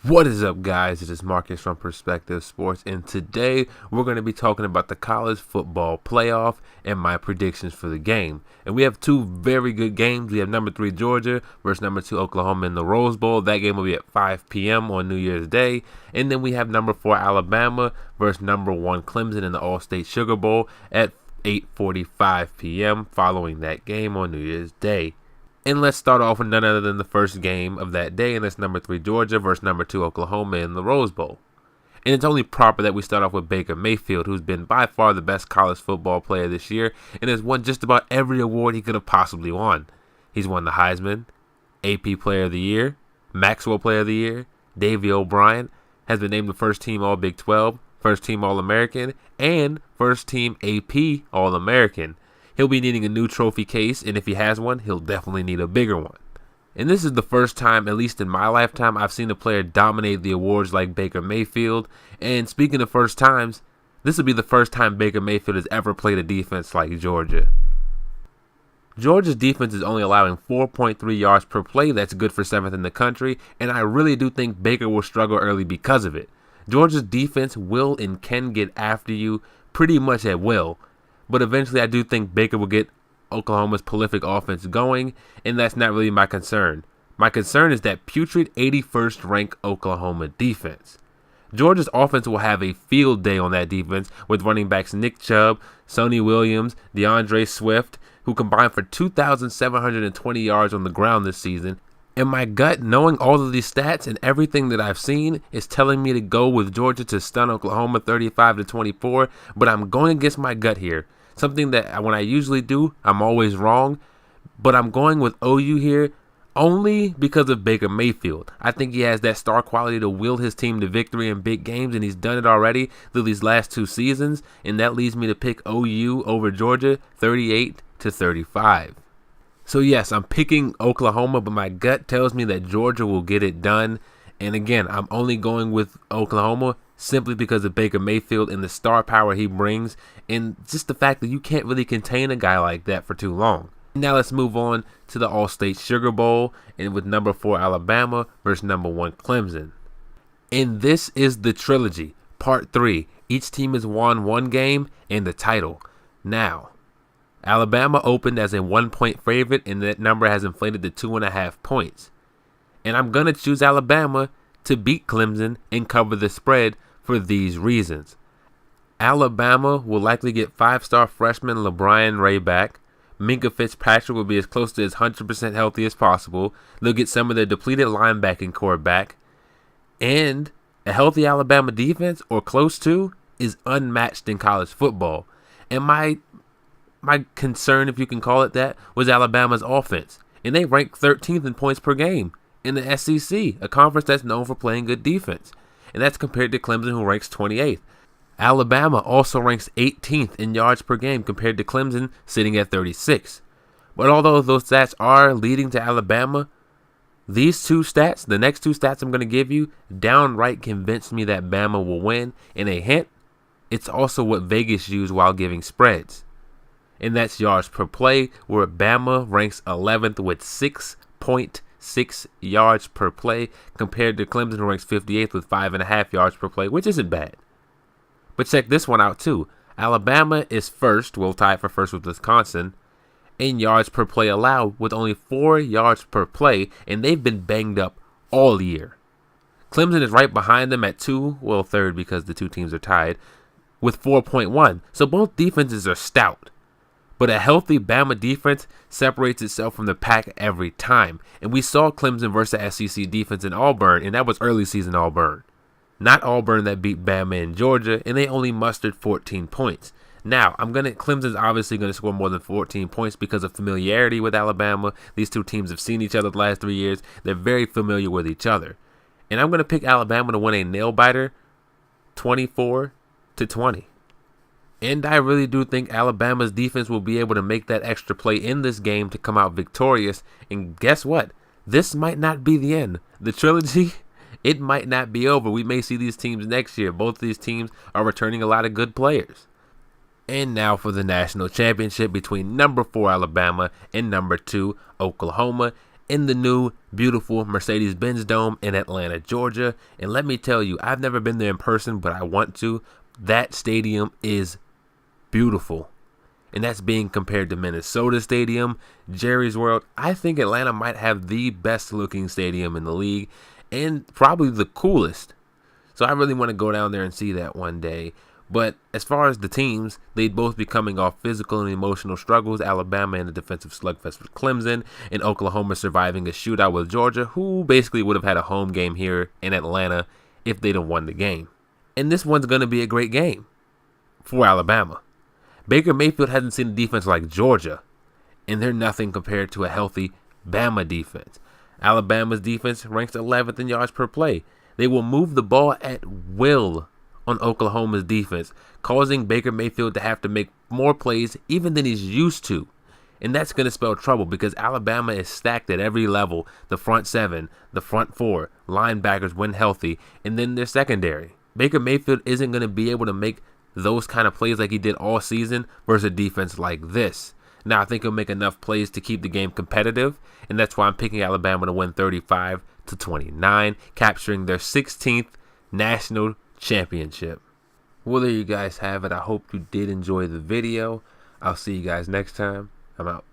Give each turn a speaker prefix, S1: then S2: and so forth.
S1: What is up, guys? It is Marcus from Perspective Sports, and today we're going to be talking about the college football playoff and my predictions for the game. And we have two very good games. We have number 3 Georgia versus number 2 Oklahoma in the Rose Bowl. That game will be at 5 p.m. on New Year's Day. And then we have number 4 Alabama versus number 1 Clemson in the All-State Sugar Bowl at 8:45 p.m. following that game on New Year's Day. And let's start off with none other than the first game of that day, and that's number 3 Georgia versus number 2 Oklahoma in the Rose Bowl. And it's only proper that we start off with Baker Mayfield, who's been by far the best college football player this year and has won just about every award he could have possibly won. He's won the Heisman, AP Player of the Year, Maxwell Player of the Year, Davey O'Brien, has been named the first team All-Big 12, first team All-American, and first team AP All-American. He'll be needing a new trophy case, and if he has one, he'll definitely need a bigger one. And this is the first time, at least in my lifetime, I've seen a player dominate the awards like Baker Mayfield. And speaking of first times, this will be the first time Baker Mayfield has ever played a defense like Georgia. Georgia's defense is only allowing 4.3 yards per play. That's good for 7th in the country, and I really do think Baker will struggle early because of it. Georgia's defense will and can get after you pretty much at will. But eventually I do think Baker will get Oklahoma's prolific offense going, and that's not really my concern. My concern is that putrid 81st ranked Oklahoma defense. Georgia's offense will have a field day on that defense with running backs Nick Chubb, Sonny Williams, DeAndre Swift, who combined for 2,720 yards on the ground this season. And my gut, knowing all of these stats and everything that I've seen, is telling me to go with Georgia to stun Oklahoma 35-24, but I'm going against my gut here. Something that when I usually do, I'm always wrong, but I'm going with OU here only because of Baker Mayfield. I think he has that star quality to will his team to victory in big games, and he's done it already through these last 2 seasons, and that leads me to pick OU over Georgia 38-35. So yes, I'm picking Oklahoma, but my gut tells me that Georgia will get it done. And again, I'm only going with Oklahoma simply because of Baker Mayfield and the star power he brings, and just the fact that you can't really contain a guy like that for too long. Now let's move on to the All-State Sugar Bowl, and with number 4 Alabama versus number 1 Clemson. And this is the trilogy, part 3. Each team has won one game and the title. Now, Alabama opened as a 1-point favorite, and that number has inflated to 2.5 points. And I'm going to choose Alabama to beat Clemson and cover the spread for these reasons. Alabama will likely get 5-star freshman LeBron Ray back. Minkah Fitzpatrick will be as close to his 100% healthy as possible. They'll get some of their depleted linebacking core back. And a healthy Alabama defense, or close to, is unmatched in college football. And my concern, if you can call it that, was Alabama's offense. And they rank 13th in points per game in the SEC, a conference that's known for playing good defense. And that's compared to Clemson, who ranks 28th. Alabama also ranks 18th in yards per game compared to Clemson, sitting at 36. But although those stats are leading to Alabama, these two stats, the next two stats I'm going to give you, downright convinced me that Bama will win. And a hint, it's also what Vegas used while giving spreads. And that's yards per play, where Bama ranks 11th with 6.6 yards per play, compared to Clemson, who ranks 58th with 5.5 yards per play, which isn't bad. But check this one out too. Alabama is first, will tie for first with Wisconsin, in yards per play allowed with only 4 yards per play, and they've been banged up all year. Clemson is right behind them at 2, well, third because the two teams are tied, with 4.1. So both defenses are stout. But a healthy Bama defense separates itself from the pack every time. And we saw Clemson versus the SEC defense in Auburn, and that was early season Auburn. Not Auburn that beat Bama in Georgia, and they only mustered 14 points. Now, Clemson's obviously going to score more than 14 points because of familiarity with Alabama. These two teams have seen each other the last 3 years. They're very familiar with each other. And I'm going to pick Alabama to win a nail-biter 24-20. And I really do think Alabama's defense will be able to make that extra play in this game to come out victorious. And guess what? This might not be the end. The trilogy, it might not be over. We may see these teams next year. Both of these teams are returning a lot of good players. And now for the national championship between number 4 Alabama and number 2 Oklahoma. in the new beautiful Mercedes-Benz Dome in Atlanta, Georgia. And let me tell you, I've never been there in person, but I want to. That stadium is beautiful. And that's being compared to Minnesota Stadium, Jerry's World. I think Atlanta might have the best looking stadium in the league and probably the coolest. So I really want to go down there and see that one day. But as far as the teams, they'd both be coming off physical and emotional struggles. Alabama in a defensive slugfest with Clemson, and Oklahoma surviving a shootout with Georgia, who basically would have had a home game here in Atlanta if they'd have won the game. And this one's going to be a great game for Alabama. Baker Mayfield hasn't seen a defense like Georgia, and they're nothing compared to a healthy Bama defense. Alabama's defense ranks 11th in yards per play. They will move the ball at will on Oklahoma's defense, causing Baker Mayfield to have to make more plays even than he's used to. And that's going to spell trouble because Alabama is stacked at every level. The front seven, the front four, linebackers when healthy, and then their secondary. Baker Mayfield isn't going to be able to make those kind of plays like he did all season versus a defense like this. Now, I think he'll make enough plays to keep the game competitive, and that's why I'm picking Alabama to win 35-29, capturing their 16th national championship. Well, there you guys have it. I hope you did enjoy the video. I'll see you guys next time. I'm out.